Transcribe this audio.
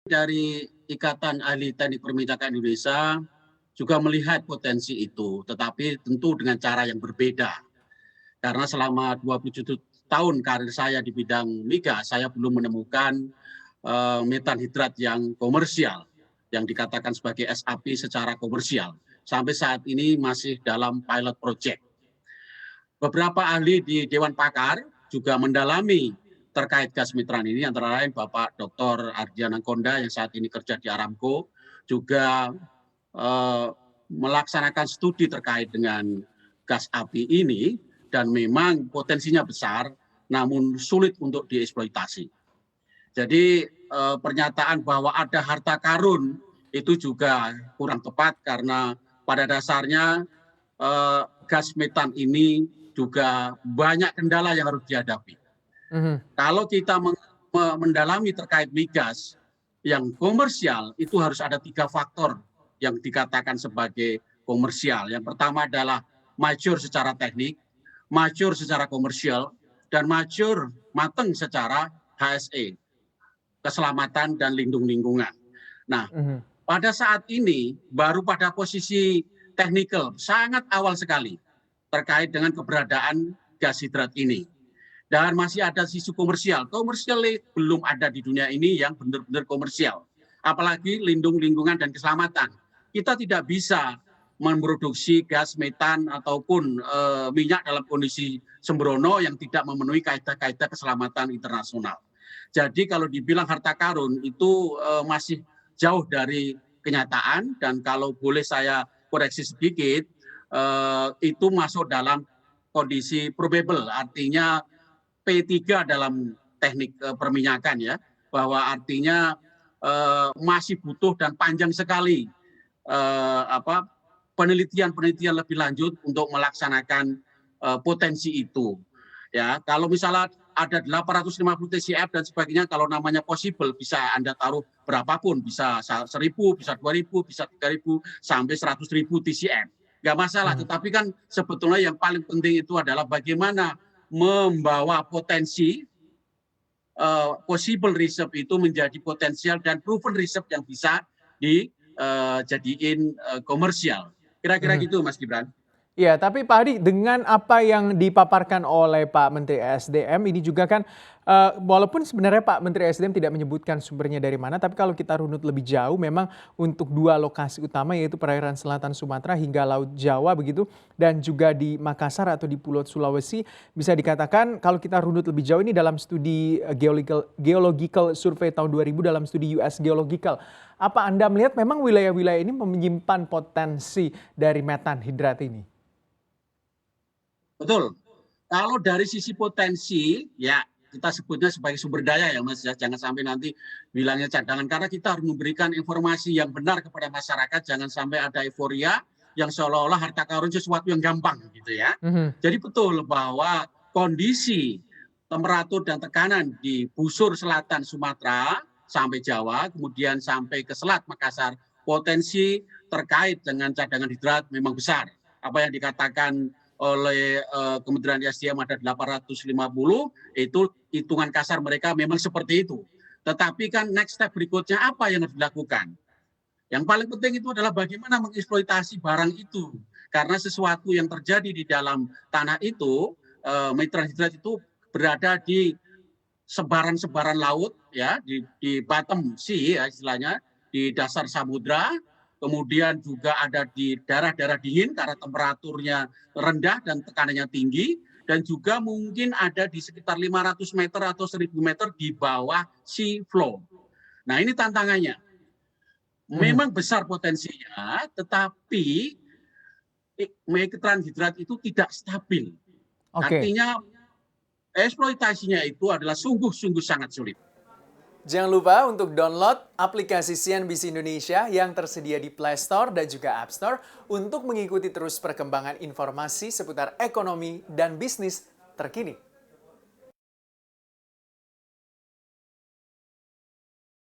Dari Ikatan Ahli Teknik Perminyakan Indonesia juga melihat potensi itu, tetapi tentu dengan cara yang berbeda. Karena selama 27 tahun karir saya di bidang migas, saya belum menemukan metan hidrat yang komersial, yang dikatakan sebagai SAP secara komersial. Sampai saat ini masih dalam pilot project. Beberapa ahli di Dewan Pakar juga mendalami terkait gas methan ini, antara lain Bapak Dr. Ardian Angkonda yang saat ini kerja di Aramco, juga melaksanakan studi terkait dengan gas api ini, dan memang potensinya besar, namun sulit untuk dieksploitasi. Jadi pernyataan bahwa ada harta karun itu juga kurang tepat, karena pada dasarnya gas metan ini juga banyak kendala yang harus dihadapi. Kalau kita mendalami terkait migas yang komersial, itu harus ada 3 faktor yang dikatakan sebagai komersial. Yang pertama adalah mature secara teknik, mature secara komersial, dan mature mateng secara HSE, keselamatan dan lingkungan. Nah, pada saat ini baru pada posisi teknikal sangat awal sekali terkait dengan keberadaan gas hidrat ini. Dan masih ada sisi komersial. Komersial belum ada di dunia ini yang benar-benar komersial. Apalagi lingkungan dan keselamatan. Kita tidak bisa memproduksi gas metan ataupun minyak dalam kondisi sembrono yang tidak memenuhi kaidah-kaidah keselamatan internasional. Jadi kalau dibilang harta karun itu masih jauh dari kenyataan, dan kalau boleh saya koreksi sedikit, itu masuk dalam kondisi probable, artinya P3 dalam teknik perminyakan ya, bahwa artinya masih butuh dan panjang sekali penelitian lebih lanjut untuk melaksanakan potensi itu. Ya, kalau misalnya ada 850 TCF dan sebagainya, kalau namanya possible bisa Anda taruh berapapun, bisa 1.000, bisa 2.000, bisa 3.000 sampai 100.000 TCF. Nggak masalah, tetapi kan sebetulnya yang paling penting itu adalah bagaimana membawa potensi possible reserve itu menjadi potensial dan proven reserve yang bisa dijadiin komersial. Kira-kira gitu, Mas Gibran. Iya, tapi Pak Hadi, dengan apa yang dipaparkan oleh Pak Menteri ESDM ini juga kan, walaupun sebenarnya Pak Menteri ESDM tidak menyebutkan sumbernya dari mana, tapi kalau kita runut lebih jauh, memang untuk 2 lokasi utama, yaitu perairan selatan Sumatera hingga Laut Jawa begitu, dan juga di Makassar atau di Pulau Sulawesi, bisa dikatakan kalau kita runut lebih jauh ini dalam studi Geological Survey tahun 2000, dalam studi US Geological. Apa Anda melihat memang wilayah-wilayah ini menyimpan potensi dari metan hidrat ini? Betul. Kalau dari sisi potensi, ya kita sebutnya sebagai sumber daya ya Mas, jangan sampai nanti bilangnya cadangan, karena kita harus memberikan informasi yang benar kepada masyarakat, jangan sampai ada euforia yang seolah-olah harta karun sesuatu yang gampang gitu ya. Jadi betul bahwa kondisi temperatur dan tekanan di busur selatan Sumatera sampai Jawa, kemudian sampai ke Selat Makassar, potensi terkait dengan cadangan hidrat memang besar. Apa yang dikatakan oleh Kementerian SDM ada 850, itu hitungan kasar mereka memang seperti itu. Tetapi kan next step berikutnya apa yang harus dilakukan? Yang paling penting itu adalah bagaimana mengeksploitasi barang itu. Karena sesuatu yang terjadi di dalam tanah itu, metan hidrat itu berada di sebaran-sebaran laut, ya, di bottom sea ya istilahnya, di dasar samudra. Kemudian juga ada di daerah-daerah dingin karena temperaturnya rendah dan tekanannya tinggi, dan juga mungkin ada di sekitar 500 meter atau 1.000 meter di bawah sea floor. Nah, ini tantangannya. Memang besar potensinya, tetapi metan hidrat itu tidak stabil. Artinya eksploitasinya itu adalah sungguh-sungguh sangat sulit. Jangan lupa untuk download aplikasi CNBC Indonesia yang tersedia di Play Store dan juga App Store untuk mengikuti terus perkembangan informasi seputar ekonomi dan bisnis terkini.